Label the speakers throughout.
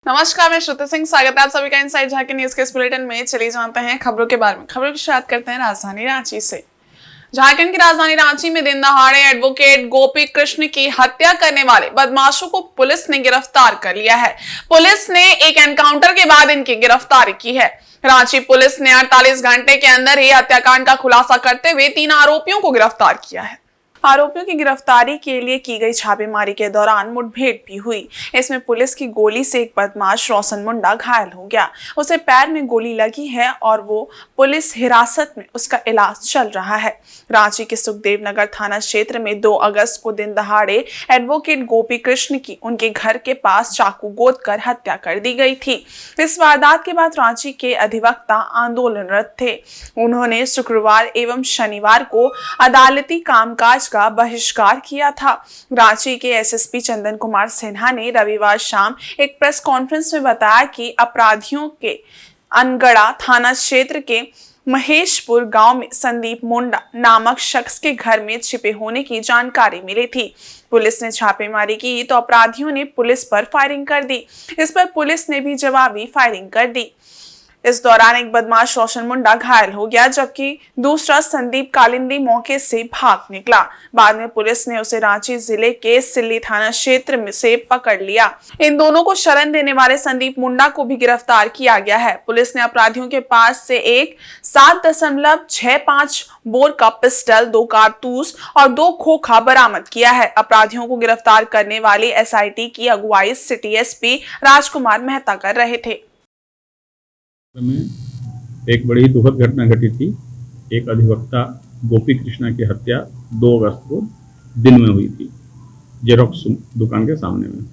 Speaker 1: नमस्कार, मैं श्रुति सिंह। स्वागत है आप सभी का इनसाइड झांकी न्यूज के इस बुलेटिन में। चलिए जानते हैं खबरों के बारे में। खबरों की शुरुआत करते हैं राजधानी रांची से। झारखंड की राजधानी रांची में दिन दहाड़े एडवोकेट गोपी कृष्ण की हत्या करने वाले बदमाशों को पुलिस ने गिरफ्तार कर लिया है। पुलिस ने एक एनकाउंटर के बाद इनकी गिरफ्तारी की है। रांची पुलिस ने 48 घंटे के अंदर ही हत्याकांड का खुलासा करते हुए 3 आरोपियों को गिरफ्तार किया है। आरोपियों की गिरफ्तारी के लिए की गई छापेमारी के दौरान मुठभेड़ भी हुई। इसमें पुलिस की गोली से एक बदमाश रोशन मुंडा घायल हो गया। उसे पैर में गोली लगी है और वो पुलिस हिरासत में उसका इलाज चल रहा है। रांची के सुखदेव नगर थाना क्षेत्र में 2 अगस्त को दिन दहाड़े एडवोकेट गोपी कृष्ण की उनके घर के पास चाकू गोद कर हत्या कर दी गई थी। इस वारदात के बाद रांची के अधिवक्ता आंदोलनरत थे। उन्होंने शुक्रवार एवं शनिवार को अदालती कामकाज का बहिष्कार किया था। रांची के एसएसपी चंदन कुमार सिन्हा ने रविवार शाम एक प्रेस कॉन्फ्रेंस में बताया कि अपराधियों के अनगढ़ा थाना क्षेत्र के महेशपुर गांव में संदीप मुंडा नामक शख्स के घर में छिपे होने की जानकारी मिली थी। पुलिस ने छापेमारी की तो अपराधियों ने पुलिस पर फायरिंग कर दी। इस पर पुलिस ने भी जवाबी फायरिंग कर दी। इस दौरान एक बदमाश रोशन मुंडा घायल हो गया, जबकि दूसरा संदीप कालिंदी मौके से भाग निकला। बाद में पुलिस ने उसे रांची जिले के सिल्ली थाना क्षेत्र में से पकड़ लिया। इन दोनों को शरण देने वाले संदीप मुंडा को भी गिरफ्तार किया गया है। पुलिस ने अपराधियों के पास से एक 7.65 बोर का पिस्टल, 2 कारतूस और 2 खोखा बरामद किया है। अपराधियों को गिरफ्तार करने वाली एसआईटी की अगुवाई सिटी एसपी राजकुमार मेहता कर रहे थे।
Speaker 2: में एक बड़ी दुखद घटना घटी थी। एक अधिवक्ता गोपी कृष्णा की हत्या 2 अगस्त को दिन में हुई थी, जेरोक्स दुकान के सामने में।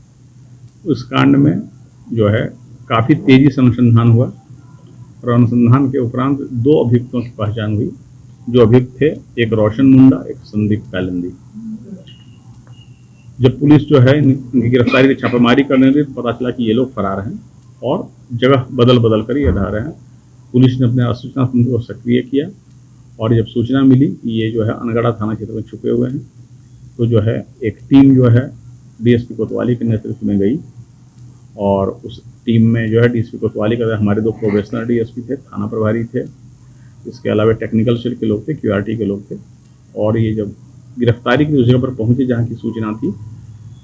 Speaker 2: उस कांड में जो है काफ़ी तेजी से अनुसंधान हुआ और अनुसंधान के उपरांत 2 अभियुक्तों की पहचान हुई। जो अभियुक्त थे, एक रोशन मुंडा, एक संदीप कालिंदी। जब पुलिस जो है इनकी गिरफ्तारी की छापेमारी करने लगी तो पता चला कि ये लोग फरार हैं और जगह बदल बदल कर ये रह रहे हैं। पुलिस ने अपने सूचना तंत्र को सक्रिय किया और जब सूचना मिली कि ये जो है अनगढ़ा थाना क्षेत्र में छुपे हुए हैं, तो जो है एक टीम जो है डीएसपी कोतवाली के नेतृत्व में गई और उस टीम में जो है डीएसपी कोतवाली का हमारे 2 प्रोबेशनर डीएसपी थे, थाना प्रभारी थे, इसके अलावा टेक्निकल सेल के लोग थे, क्यूआरटी के लोग थे। और ये जब गिरफ्तारी की उस जगह पर पहुँचे जहाँ की सूचना थी,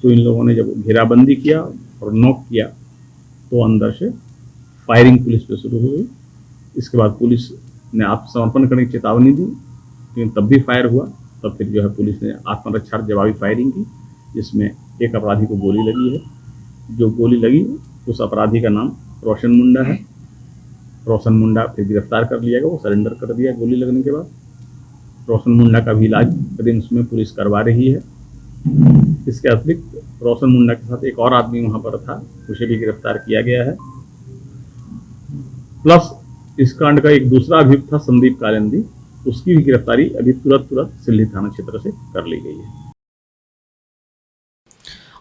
Speaker 2: तो इन लोगों ने जब घेराबंदी किया और नॉक किया तो अंदर से फायरिंग पुलिस पे शुरू हो गई। इसके बाद पुलिस ने आत्मसमर्पण करने की चेतावनी दी, लेकिन तब भी फायर हुआ। तब फिर जो है पुलिस ने आत्मरक्षा जवाबी फायरिंग की, जिसमें एक अपराधी को गोली लगी है। जो गोली लगी उस अपराधी का नाम रोशन मुंडा है। रोशन मुंडा फिर गिरफ्तार कर लिया गया, वो सरेंडर कर दिया गोली लगने के बाद। रोशन मुंडा का भी इलाज रिम्स में पुलिस करवा रही है। इसके अतिरिक्त रोशन मुंडा के साथ एक और आदमी वहां पर था, उसे भी गिरफ्तार किया गया है। प्लस इस कांड का एक दूसरा अभियुक्त था संदीप कालिंदी, उसकी भी गिरफ्तारी अभी तुरंत सिल्ली थाना क्षेत्र से कर ली गई है।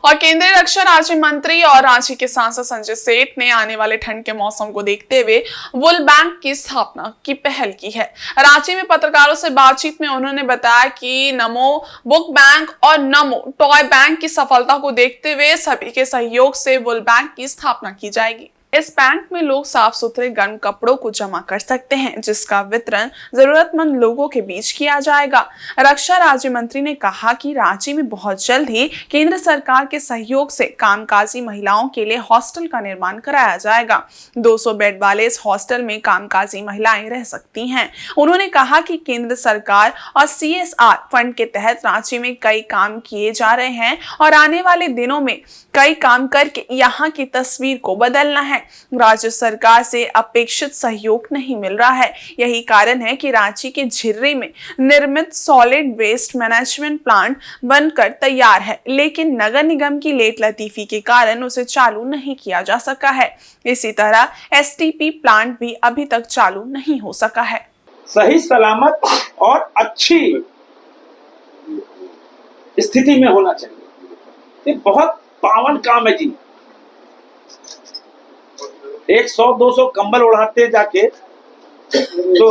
Speaker 1: और केंद्रीय रक्षा राज्य मंत्री और रांची के सांसद संजय सेठ ने आने वाले ठंड के मौसम को देखते हुए वुल बैंक की स्थापना की पहल की है। रांची में पत्रकारों से बातचीत में उन्होंने बताया कि नमो बुक बैंक और नमो टॉय बैंक की सफलता को देखते हुए सभी के सहयोग से वुल बैंक की स्थापना की जाएगी। इस बैंक में लोग साफ सुथरे गर्म कपड़ों को जमा कर सकते हैं, जिसका वितरण जरूरतमंद लोगों के बीच किया जाएगा। रक्षा राज्य मंत्री ने कहा कि रांची में बहुत जल्द ही केंद्र सरकार के सहयोग से कामकाजी महिलाओं के लिए हॉस्टल का निर्माण कराया जाएगा। 200 बेड वाले इस हॉस्टल में कामकाजी महिलाएं रह सकती हैं। उन्होंने कहा कि केंद्र सरकार और CSR फंड के तहत रांची में कई काम किए जा रहे हैं और आने वाले दिनों में कई काम करके यहाँ की तस्वीर को बदलना है। राज्य सरकार से अपेक्षित सहयोग नहीं मिल रहा है। यही कारण है कि रांची के झिर्री में निर्मित सॉलिड वेस्ट मैनेजमेंट प्लांट बनकर तैयार है, लेकिन नगर निगम की लेट लतीफी के कारण उसे चालू नहीं किया जा सका है। इसी तरह STP प्लांट भी अभी तक चालू नहीं हो सका है।
Speaker 3: सही सलामत और अच्छी स्थिति में होना चाहिए। ये बहुत पावन काम है जी। 100-200 कंबल उड़ाते जाके तो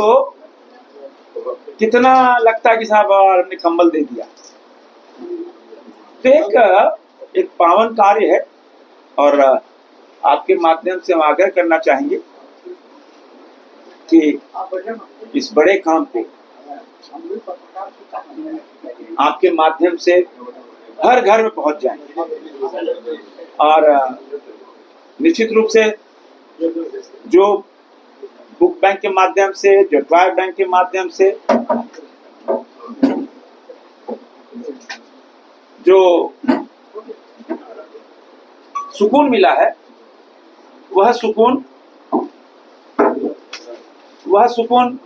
Speaker 3: कितना लगता है कि साहब हमने कंबल दे दिया। तो एक पावन कार्य है और आपके माध्यम से हम आग्रह करना चाहेंगे कि इस बड़े काम को आपके माध्यम से हर घर में पहुंच जाए और निश्चित रूप से जो बुक बैंक के माध्यम से, जो ड्राइव बैंक के माध्यम से जो सुकून मिला है, वह सुकून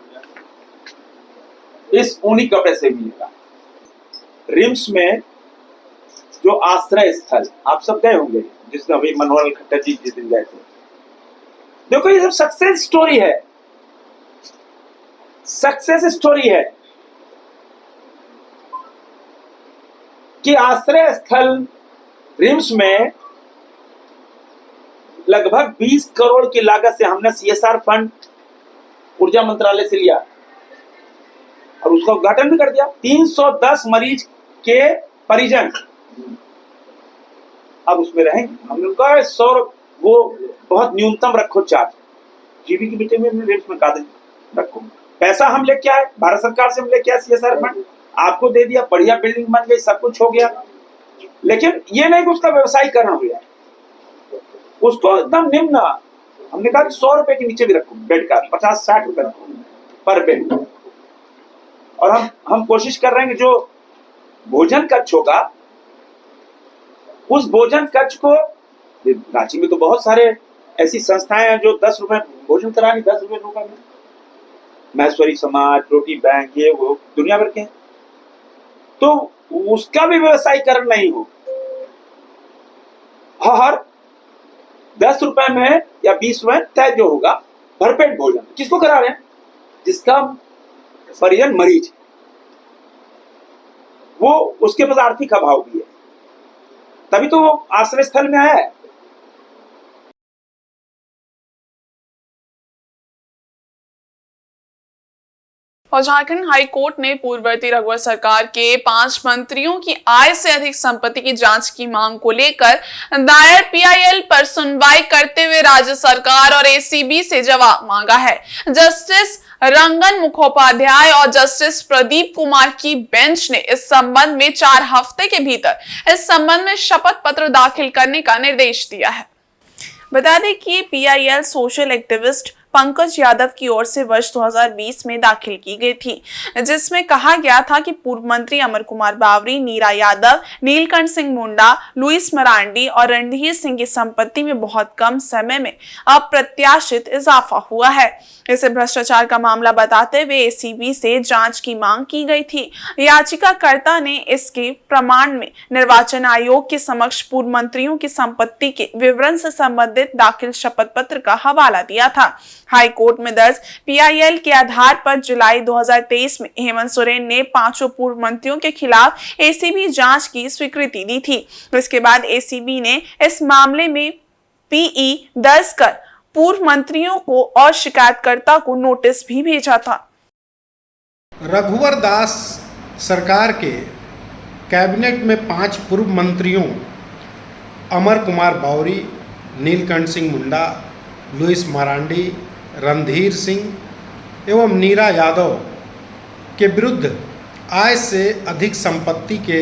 Speaker 3: इस ऊनी कपड़े से मिलेगा। रिम्स में जो आश्रय स्थल आप सब गए होंगे, जिसमें अभी मनोहर खट्टर जी जिस दिन गए थे, देखो ये सब सक्सेस स्टोरी है, सक्सेस स्टोरी है कि आश्रय स्थल रिम्स में लगभग 20 करोड़ की लागत से हमने CSR फंड ऊर्जा मंत्रालय से लिया और उसका उद्घाटन भी कर दिया। 310 मरीज के परिजन अब उसमें रहेंगे। हमने कहा 100, वो बहुत न्यूनतम रखो चार्ज, जीबी की मीटिंग में रिम्स में कहा रखो। पैसा हम लेके आए, भारत सरकार से हम लेके आए CSR फंड, आपको दे दिया, बढ़िया बिल्डिंग बन गई, सब कुछ हो गया। लेकिन ये नहीं कि उसका व्यवसायीकरण हो गया, उसको एकदम निम्न, हमने कहा 100 रुपए के नीचे भी रखो बेड का, 50-60 रुपए रखो पर बेड। और हम कोशिश कर रहे हैं कि जो भोजन कक्ष होगा, उस भोजन कक्ष को, रांची में तो बहुत सारे ऐसी संस्थाएं हैं जो 10 रुपए भोजन करा रही, 10 रुपए में, महेश्वरी समाज, रोटी बैंक, ये वो दुनिया भर के हैं, तो उसका भी व्यवसायीकरण नहीं हो। हर 10 रुपए में या 20 रुपए तय जो होगा भरपेट भोजन किसको करा रहे हैं? जिसका परिजन मरीज, वो उसके पास आर्थिक अभाव भी है, तभी तो वो आश्रय स्थल में आया है।
Speaker 1: और झारखंड हाई कोर्ट ने पूर्ववर्ती रघुवर सरकार के 5 मंत्रियों की आय से अधिक संपत्ति की जांच की मांग को लेकर दायर PIL पर सुनवाई करते हुए राज्य सरकार और ACB से जवाब मांगा है। जस्टिस रंगन मुखोपाध्याय और जस्टिस प्रदीप कुमार की बेंच ने इस संबंध में 4 हफ्ते के भीतर इस संबंध में शपथ पत्र दाखिल करने का निर्देश दिया है। बता दें कि PIL social activist Pankaj Yadav की ओर से वर्ष 2020 में दाखिल की गई थी, जिसमें कहा गया था कि पूर्व मंत्री अमर कुमार बावरी, नीरा यादव, नीलकंठ सिंह मुंडा, लुइस मरांडी और रणधीर सिंह की संपत्ति में बहुत कम समय में अप्रत्याशित इजाफा हुआ है। इसे भ्रष्टाचार का मामला बताते हुए ACB से जांच की मांग की गई थी। याचिकाकर्ता ने इसके प्रमाण में निर्वाचन आयोग के समक्ष पूर्व मंत्रियों की संपत्ति के विवरण से संबंधित दाखिल शपथ पत्र का हवाला दिया था। हाई कोर्ट में दर्ज PIL के आधार पर जुलाई 2023 में हेमंत सोरेन ने 5 पूर्व मंत्रियों के खिलाफ ACB जांच की स्वीकृति दी थी। इसके बाद ACB ने इस मामले में PE दर्ज कर पूर्व मंत्रियों को और शिकायतकर्ता को नोटिस भी भेजा था।
Speaker 4: रघुवर दास सरकार के कैबिनेट में 5 पूर्व मंत्रियों अमर कुमार बावरी, नीलकंठ सिंह मुंडा, लुइस मरांडी, रणधीर सिंह एवं नीरा यादव के विरुद्ध आय से अधिक संपत्ति के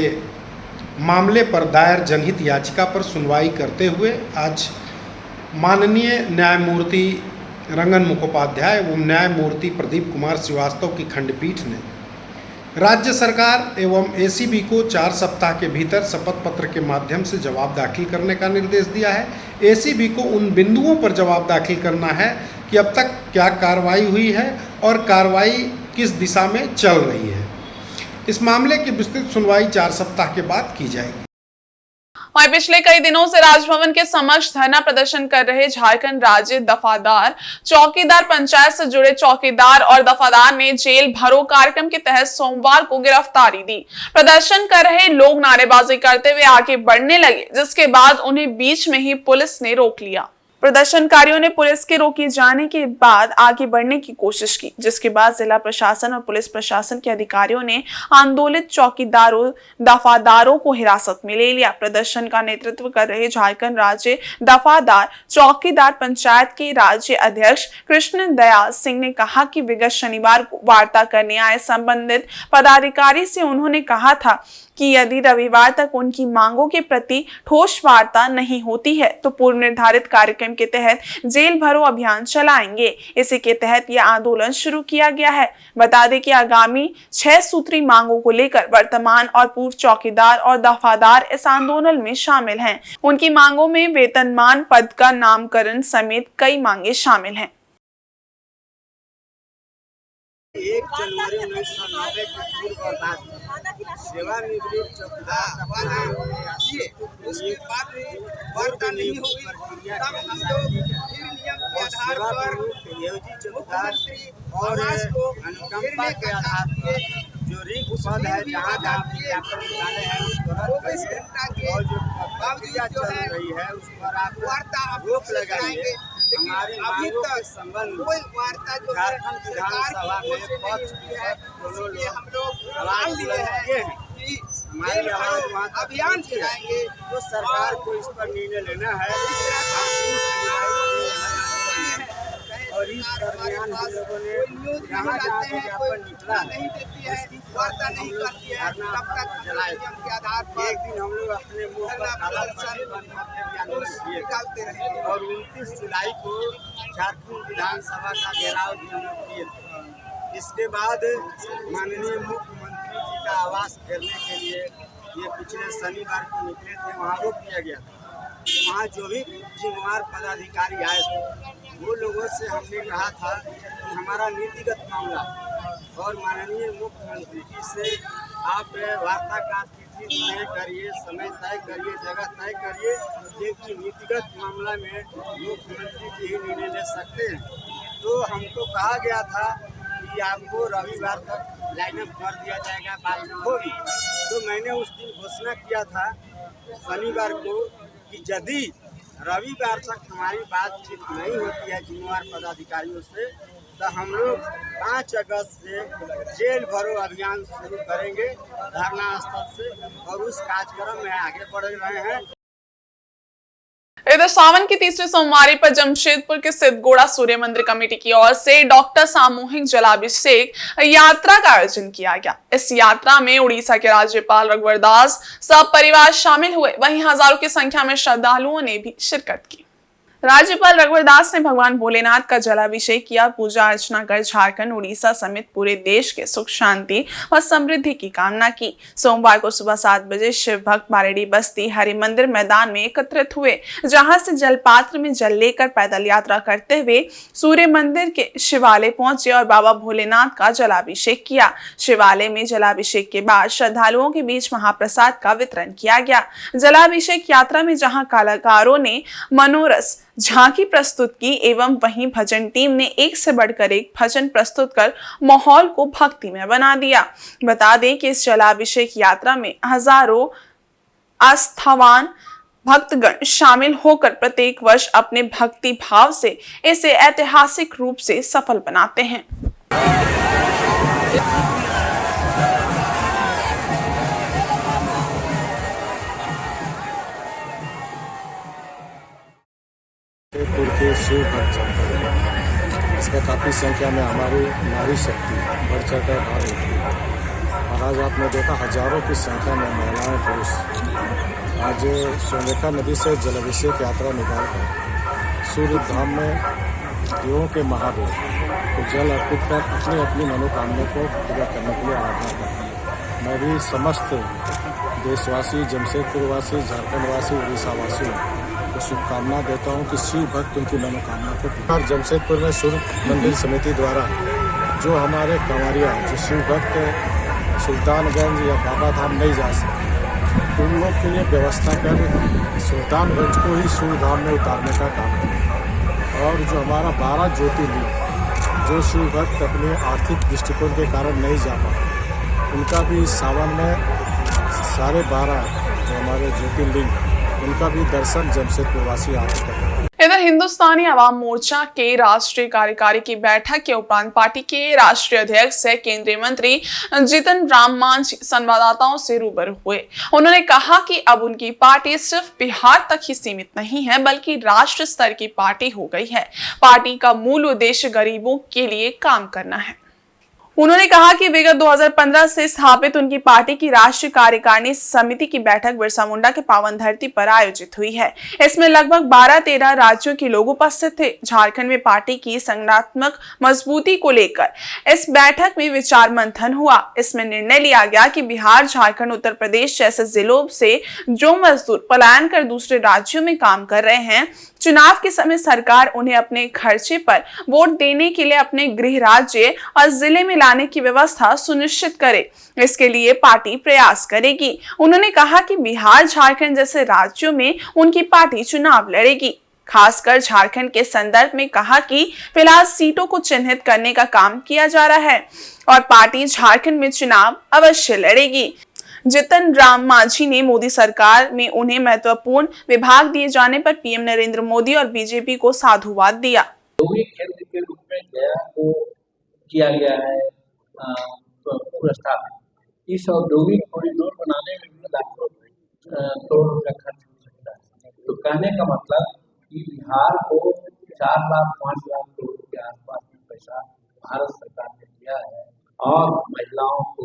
Speaker 4: मामले पर दायर जनहित याचिका पर सुनवाई करते हुए आज माननीय न्यायमूर्ति रंगन मुखोपाध्याय एवं न्यायमूर्ति प्रदीप कुमार श्रीवास्तव की खंडपीठ ने राज्य सरकार एवं ACB को 4 सप्ताह के भीतर शपथ पत्र के माध्यम से जवाब दाखिल करने का निर्देश दिया है। ACB को उन बिंदुओं पर जवाब दाखिल करना है कि अब तक क्या कार्रवाई हुई है और कार्रवाई किस दिशा में चल रही है। इस मामले की विस्तृत सुनवाई 4 सप्ताह के बाद की जाएगी।
Speaker 1: वहीं पिछले कई दिनों से राजभवन के समक्ष धरना प्रदर्शन कर रहे झारखंड राज्य दफादार चौकीदार पंचायत से जुड़े चौकीदार और दफादार ने जेल भरो कार्यक्रम के तहत सोमवार को गिरफ्तारी दी। प्रदर्शन कर रहे लोग नारेबाजी करते हुए आगे बढ़ने लगे, जिसके बाद उन्हें बीच में ही पुलिस ने रोक लिया। प्रदर्शनकारियों ने पुलिस के रोके जाने के बाद आगे बढ़ने की कोशिश की, जिसके बाद जिला प्रशासन और पुलिस प्रशासन के अधिकारियों ने आंदोलित चौकीदारों दफादारों को हिरासत में ले लिया। प्रदर्शन का नेतृत्व कर रहे झारखंड राज्य दफादार चौकीदार पंचायत के राज्य अध्यक्ष कृष्ण दयाल सिंह ने कहा कि विगत शनिवार को वार्ता करने आए संबंधित पदाधिकारी से उन्होंने कहा था कि यदि रविवार तक उनकी मांगों के प्रति ठोस वार्ता नहीं होती है तो पूर्व निर्धारित कार्यक्रम के तहत जेल भरो अभियान चलाएंगे। इसी के तहत यह आंदोलन शुरू किया गया है। बता दें कि आगामी 6 सूत्री मांगों को लेकर वर्तमान और पूर्व चौकीदार और दफादार इस आंदोलन में शामिल हैं। उनकी मांगों में वेतनमान, पद का नामकरण समेत कई मांगे शामिल हैं।
Speaker 5: 1 जनवरी 1990 के पूर्व और बाद सेवानिवृत्त चौकीदार उसके बाद में वार्ता नहीं हुई, तब हम लोग फिर नियम के आधार पर चौकीदार और अनुकंपा के आधार पर जो रिक्त पद है जहाँ विज्ञापन निकाले हैं उस पर 24 घंटा के बावजूद जो है रही है उस पर आप वार्ता रोक लगाएंगे। हमारी अभी तक संबंध कोई वार्ता जो है विधानसभा में पक्ष इसलिए हम लोग मान लिए हैं कि हमारी आवाज वहाँ अभियान चलाएंगे तो सरकार को इस पर निर्णय लेना है। और इस दरमियान हम लोगों ने जहाँ विज्ञापन निकला नहीं देती है, वार्ता नहीं करती है, तब तक जलाए के आधार पर एक दिन हम लोग अपने मुँह पर काला निकालते रहे और 29 जुलाई को झारखंड विधानसभा का घेराव भी हम लोग किए थे। इसके बाद माननीय मुख्यमंत्री जी का आवास घेरने के लिए ये पिछले शनिवार को निकले थे, वहाँ रोक दिया गया था। तो वहाँ जो भी जिम्मेवार पदाधिकारी आए थे वो लोगों से हमने कहा था कि हमारा नीतिगत मामला और माननीय मुख्यमंत्री जी से आप वार्ता का तिथि तय करिए, समय तय करिए, जगह तय करिए, क्योंकि नीतिगत मामला में मुख्यमंत्री जी ही निर्णय ले सकते हैं। तो हमको कहा गया था कि आपको रविवार तक लाइनअप कर दिया जाएगा, बातचीत होगी। तो मैंने उस दिन घोषणा किया था शनिवार को कि यदि रविवार तक हमारी बातचीत नहीं होती है जिम्मेवार पदाधिकारियों से तो हम लोग 5 अगस्त से जेल भरो अभियान शुरू करेंगे धरना स्थल से और उस कार्यक्रम में आगे बढ़ रहे हैं।
Speaker 1: इधर सावन की तीसरे सोमवारी पर जमशेदपुर के सिद्धगोड़ा सूर्य मंदिर कमेटी की ओर से डॉक्टर सामूहिक जलाभिषेक यात्रा का आयोजन किया गया। इस यात्रा में उड़ीसा के राज्यपाल रघुवर दास सब परिवार शामिल हुए, वहीं हजारों की संख्या में श्रद्धालुओं ने भी शिरकत की। राज्यपाल रघुवर दास ने भगवान भोलेनाथ का जलाभिषेक किया, पूजा अर्चना कर झारखंड, उड़ीसा समेत पूरे देश के सुख शांति और समृद्धि की कामना की। सोमवार को सुबह 7 बजे शिव भक्त बारेडी बस्ती हरि मंदिर मैदान में एकत्रित हुए, जहां से जलपात्र में जल लेकर पैदल यात्रा करते हुए सूर्य मंदिर के शिवालय पहुंचे और बाबा भोलेनाथ का जलाभिषेक किया। शिवालय में जलाभिषेक के बाद श्रद्धालुओं के बीच महाप्रसाद का वितरण किया गया। जलाभिषेक यात्रा में जहां कलाकारों ने मनोरस झांकी प्रस्तुत की एवं वहीं भजन टीम ने एक से बढ़कर एक भजन प्रस्तुत कर माहौल को भक्तिमय बना दिया। बता दें कि इस जलाभिषेक यात्रा में हजारों आस्थावान भक्तगण शामिल होकर प्रत्येक वर्ष अपने भक्ति भाव से इसे ऐतिहासिक रूप से सफल बनाते हैं।
Speaker 6: के शिव भक्त इसमें काफ़ी संख्या में हमारी नारी शक्ति बढ़ चढ़कर भाग होती है और आज आपने देखा हजारों की संख्या में महिलाएं पुरुष आज सोनरेखा नदी से जलाभिषेक यात्रा निकालकर सूर्य धाम में देवों के महादेव को जल अर्पित कर अपनी अपनी मनोकामना को पूरा करने के लिए आराधना करते हैं। मैं भी समस्त देशवासी, जमशेदपुरवासी, झारखंडवासी, उड़ीसावासियों को शुभकामना देता हूं कि शिव भक्त उनकी मनोकामना को पूरा। जमशेदपुर में सूर्य मंदिर समिति द्वारा जो हमारे कंवरिया जो शिव भक्त सुल्तानगंज या बाबा धाम नहीं जा सकते उन लोग के लिए व्यवस्था कर सुल्तानगंज को ही सूर्य धाम में उतारने का काम किया और जो हमारा 12 ज्योतिर्लिंग जो शिव भक्त अपने आर्थिक दृष्टिकोण के कारण नहीं जा पाते उनका भी सावन में 12.5 जो हमारे ज्योतिर्लिंग उनका भी दर्शन जमशेदपुर वासी आज करें।
Speaker 1: इधर हिंदुस्तानी अवाम मोर्चा के राष्ट्रीय कार्यकारी की बैठक के उपरांत पार्टी के राष्ट्रीय अध्यक्ष से केंद्रीय मंत्री जीतन राम मांझी संवाददाताओं से रूबरू हुए। उन्होंने कहा कि अब उनकी पार्टी सिर्फ बिहार तक ही सीमित नहीं है बल्कि राष्ट्र स्तर की पार्टी हो गई है। पार्टी का मूल उद्देश्य गरीबों के लिए काम करना है। उन्होंने कहा कि विगत 2015 से स्थापित उनकी पार्टी की राष्ट्रीय कार्यकारिणी समिति की बैठक बिरसा मुंडा के पावन धरती पर आयोजित हुई है। इसमें लगभग 12-13 राज्यों के लोग उपस्थित थे। झारखंड में पार्टी की संगठनात्मक मजबूती को लेकर इस बैठक में विचार मंथन हुआ। इसमें निर्णय लिया गया कि बिहार, झारखंड, उत्तर प्रदेश जैसे जिलों से जो मजदूर पलायन कर दूसरे राज्यों में काम कर रहे हैं, चुनाव के समय सरकार उन्हें अपने खर्चे पर वोट देने के लिए अपने गृह राज्य और जिले में लाने की व्यवस्था सुनिश्चित करे। इसके लिए पार्टी प्रयास करेगी। उन्होंने कहा कि बिहार, झारखंड जैसे राज्यों में उनकी पार्टी चुनाव लड़ेगी। खासकर झारखंड के संदर्भ में कहा कि फिलहाल सीटों को चिन्हित करने का काम किया जा रहा है और पार्टी झारखंड में चुनाव अवश्य लड़ेगी। जीतन राम मांझी ने मोदी सरकार में उन्हें महत्वपूर्ण विभाग दिए जाने पर पीएम नरेंद्र मोदी और बीजेपी को साधुवाद दिया।
Speaker 7: केंद्र के रूप में गया को किया गया है प्रस्ताव। इस औद्योगिक कॉरिडोर बनाने में भी लाखों करोड़ रुपया खर्च हो सकता है। तो कहने का मतलब कि बिहार को 4 लाख 5 लाख करोड़ के आसपास में पैसा भारत सरकार ने दिया है और महिलाओं को,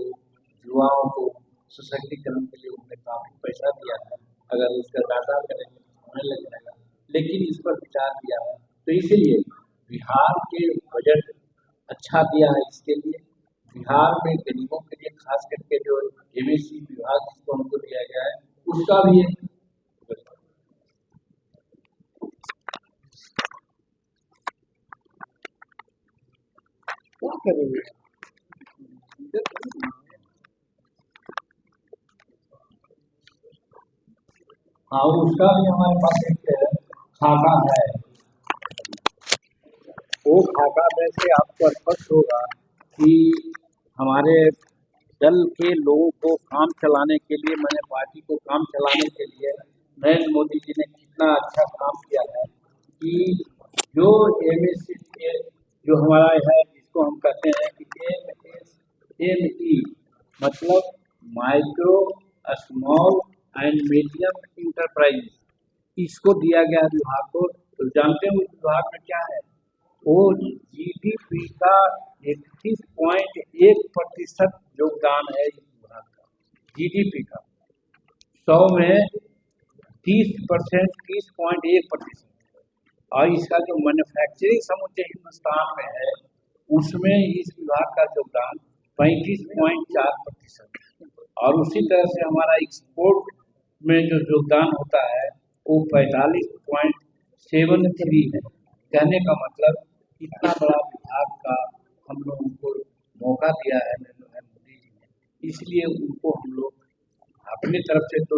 Speaker 7: युवाओं को सशक्तिकरण के लिए उन्होंने काफी पैसा दिया है। अगर उसका दादा करेंगे तो समय लग जाएगा, लेकिन इस पर विचार किया है। तो इसीलिए बिहार के बजट अच्छा दिया है। इसके लिए बिहार में गरीबों के लिए खास करके जो एमएससी विभाग जिसको हमको दिया गया है उसका भी क्या करेंगे। हाँ, उसका भी हमारे पास एक खाका है। वो खाका में से आपको स्पष्ट होगा कि हमारे दल के लोगों को काम चलाने के लिए, मैंने पार्टी को काम चलाने के लिए नरेंद्र मोदी जी ने कितना अच्छा काम किया है कि जो एमएससी जो हमारा है जिसको हम कहते हैं कि एमएसएमई मतलब micro small and medium enterprise, इसको दिया गया विभाग को। तो जानते हैं उस विभाग में क्या है, वो जीडीपी का 31.1% योगदान है। इस विभाग का जीडीपी का 100 में 30%, 30.1%। और इसका जो मैन्युफैक्चरिंग समूचे हिंदुस्तान में है उसमें इस विभाग का योगदान 35.4%। और उसी तरह से हमारा एक्सपोर्ट में जो योगदान होता है वो 45.73 है। कहने का मतलब इतना बड़ा विभाग का हम लोगों को मौका दिया है नरेंद्र मोदी जी ने, इसलिए उनको हम लोग अपनी तरफ से तो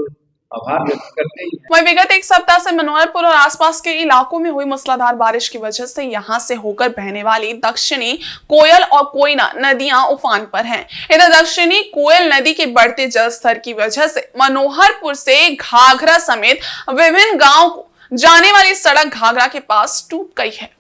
Speaker 7: आभार व्यक्त करते हैं।
Speaker 1: वहीं विगत एक सप्ताह से मनोहरपुर और आसपास के इलाकों में हुई मूसलाधार बारिश की वजह से यहां से होकर बहने वाली दक्षिणी कोयल और कोयना नदियां उफान पर हैं। इधर दक्षिणी कोयल नदी के बढ़ते जल स्तर की वजह से मनोहरपुर से घाघरा समेत विभिन्न गांवों को जाने वाली सड़क घाघरा के पास टूट गई है।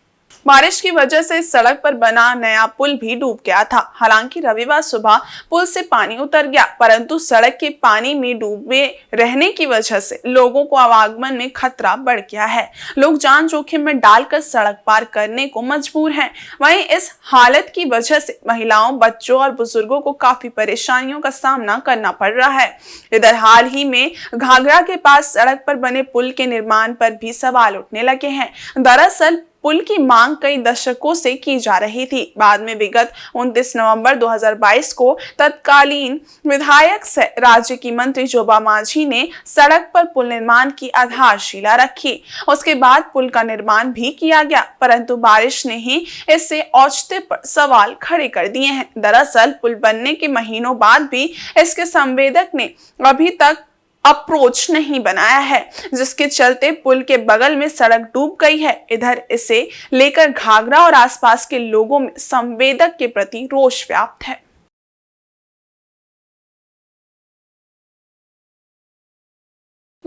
Speaker 1: बारिश की वजह से सड़क पर बना नया पुल भी डूब गया था। हालांकि रविवार सुबह पुल से पानी उतर गया, परंतु सड़क के पानी में डूबे रहने की वजह से लोगों को आवागमन में खतरा बढ़ गया है। लोग जान जोखिम में डालकर सड़क पार करने को मजबूर हैं। वहीं इस हालत की वजह से महिलाओं, बच्चों और बुजुर्गों को काफी परेशानियों का सामना करना पड़ रहा है। इधर हाल ही में घाघरा के पास सड़क पर बने पुल के निर्माण पर भी सवाल उठने लगे हैं। दरअसल पुल की मांग कई दशकों से की जा रही थी। बाद में विगत 29 नवंबर 2022 को तत्कालीन विधायक से राज्य की मंत्री जोबा मांझी ने सड़क पर पुल निर्माण की आधारशिला रखी। उसके बाद पुल का निर्माण भी किया गया, परंतु बारिश ने ही इससे औचित्य पर सवाल खड़े कर दिए हैं। दरअसल पुल बनने के महीनों बाद भी इसके संवेदक ने अभी तक अप्रोच नहीं बनाया है, जिसके चलते पुल के बगल में सड़क डूब गई है। इधर इसे लेकर घाघरा और आसपास के लोगों में संवेदक के प्रति रोष व्याप्त है।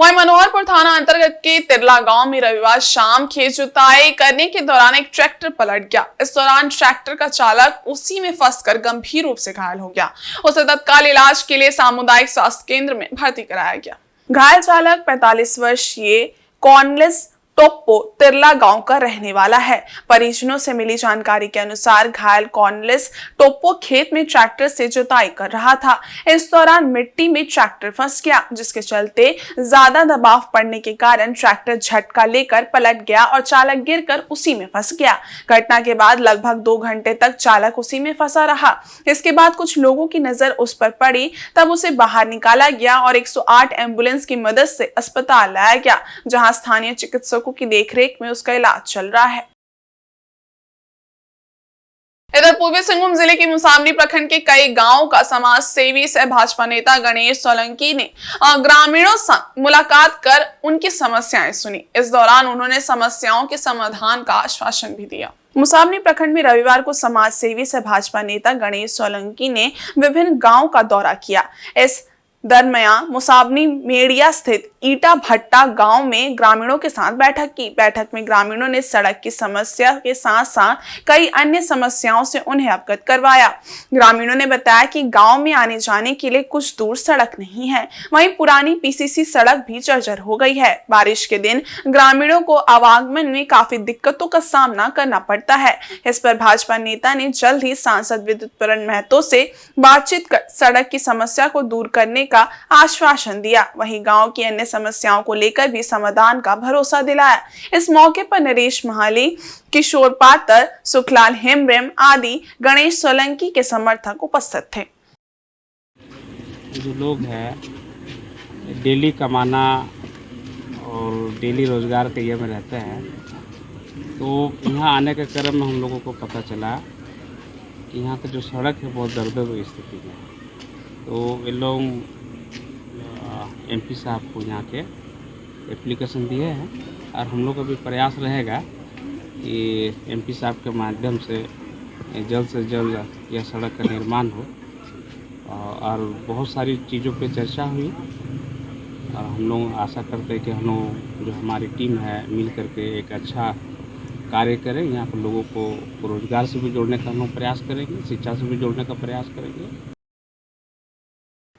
Speaker 1: वहीं मनोहरपुर थाना अंतर्गत के तिरला गांव में रविवार शाम खेत जुताई करने के दौरान एक ट्रैक्टर पलट गया। इस दौरान ट्रैक्टर का चालक उसी में फंसकर गंभीर रूप से घायल हो गया। उसे तत्काल इलाज के लिए सामुदायिक स्वास्थ्य केंद्र में भर्ती कराया गया। घायल चालक 45 वर्षीय कॉर्नलिस टोप्पो तिरला गांव का रहने वाला है। परिजनों से मिली जानकारी के अनुसार घायल कॉर्नलिस टोप्पो खेत में ट्रैक्टर से जुताई कर रहा था। इस दौरान मिट्टी में ट्रैक्टर फंस गया, जिसके चलते ज्यादा दबाव पड़ने के कारण ट्रैक्टर झटका लेकर पलट गया और चालक गिरकर उसी में फंस गया। घटना के बाद लगभग 2 घंटे तक चालक उसी में फंसा रहा। इसके बाद कुछ लोगों की नजर उस पर पड़ी, तब उसे बाहर निकाला गया और 108 एम्बुलेंस की मदद से अस्पताल लाया गया, जहां स्थानीय चिकित्सकों की देखरेख में उसका इलाज चल रहा है। इधर पूर्वी सिंहभूम जिले के मुसाबनी प्रखंड के कई गांवों का समाज सेवी से भाजपा नेता गणेश सोलंकी ने ग्रामीणों से मुलाकात कर उनकी समस्याएं सुनी। इस दौरान उन्होंने समस्याओं के समाधान का आश्वासन भी दिया। मुसाबनी प्रखंड में रविवार को समाज सेवी से भाजपा नेता गणेश सोलंकी ने विभिन्न गांवों का दौरा किया। इस दरमियान मुसाबनी मेड़िया स्थित ईटा भट्टा गांव में ग्रामीणों के साथ बैठक की। बैठक में ग्रामीणों ने सड़क की समस्या के साथ साथ कई अन्य समस्याओं से उन्हें अवगत करवाया। ग्रामीणों ने बताया कि गांव में आने जाने के लिए कुछ दूर सड़क नहीं है, वहीं पुरानी पीसीसी सड़क भी जर्जर हो गई है। बारिश के दिन ग्रामीणों को आवागमन में काफी दिक्कतों का सामना करना पड़ता है। इस पर भाजपा नेता ने जल्द ही सांसद विद्युत महतो से बातचीत कर सड़क की समस्या को दूर करने का आश्वासन दिया। वहीं गांव की अन्य समस्याओं को लेकर भी समाधान का भरोसा दिलाया। इस मौके पर नरेश महाली, किशोर पातर, सुखलाल हेमब्रम आदि गणेश सोलंकी के समर्थक उपस्थित थे।
Speaker 8: जो लोग हैं डेली कमाना और डेली रोजगार के ये में रहते हैं, तो यहाँ आने के क्रम में हम लोगों को पता चला कि यहाँ की जो सड़क है बहुत दर्द स्थिति में है। तो ये लोग एमपी साहब को यहाँ के एप्लीकेशन दिए हैं और हम लोग का भी प्रयास रहेगा कि एमपी साहब के माध्यम से जल्द से जल्द यह सड़क का निर्माण हो। और बहुत सारी चीज़ों पे चर्चा हुई और हम लोग आशा करते हैं कि हम लोग जो हमारी टीम है मिल करके एक अच्छा कार्य करें। यहाँ पर लोगों को रोजगार से भी जोड़ने का हम लोग प्रयास करेंगे, शिक्षा से भी जोड़ने का प्रयास करेंगे।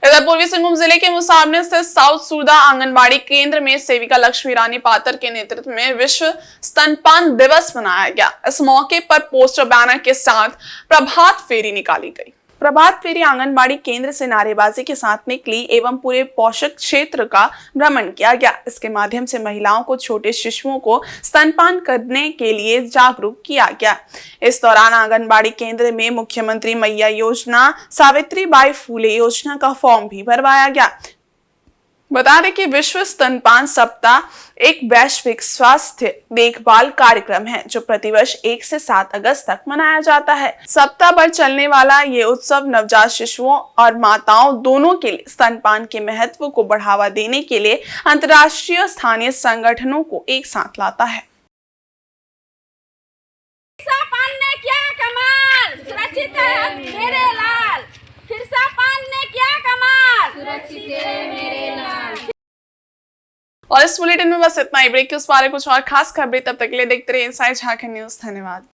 Speaker 1: इधर पूर्वी सिंहभूम जिले के मुसाबनी स्थित साउथ सूरदा आंगनबाड़ी केंद्र में सेविका लक्ष्मी रानी पातर के नेतृत्व में विश्व स्तनपान दिवस मनाया गया। इस मौके पर पोस्टर बैनर के साथ प्रभात फेरी निकाली गई। प्रभात फेरी आंगनबाड़ी केंद्र से नारेबाजी के साथ निकली एवं पूरे पोषक क्षेत्र का भ्रमण किया गया। इसके माध्यम से महिलाओं को छोटे शिशुओं को स्तनपान करने के लिए जागरूक किया गया। इस दौरान आंगनबाड़ी केंद्र में मुख्यमंत्री मैया योजना, सावित्रीबाई फूले योजना का फॉर्म भी भरवाया गया। बता दें कि विश्व स्तनपान सप्ताह एक वैश्विक स्वास्थ्य देखभाल कार्यक्रम है जो प्रतिवर्ष 1 से 7 अगस्त तक मनाया जाता है। सप्ताह भर चलने वाला ये उत्सव नवजात शिशुओं और माताओं दोनों के लिए स्तनपान के महत्व को बढ़ावा देने के लिए अंतर्राष्ट्रीय और स्थानीय संगठनों को एक साथ लाता है।
Speaker 9: क्या कमाल सुरक्षित है मेरे लाल, फिरसा पान ने क्या कमाल सुरक्षित है मेरे लाल।
Speaker 1: और इस बुलेटिन में बस इतना ही। ब्रेक के उस पार कुछ और खास खबरें, तब तक के लिए देखते रहिए इनसाइड झारखंड न्यूज। धन्यवाद।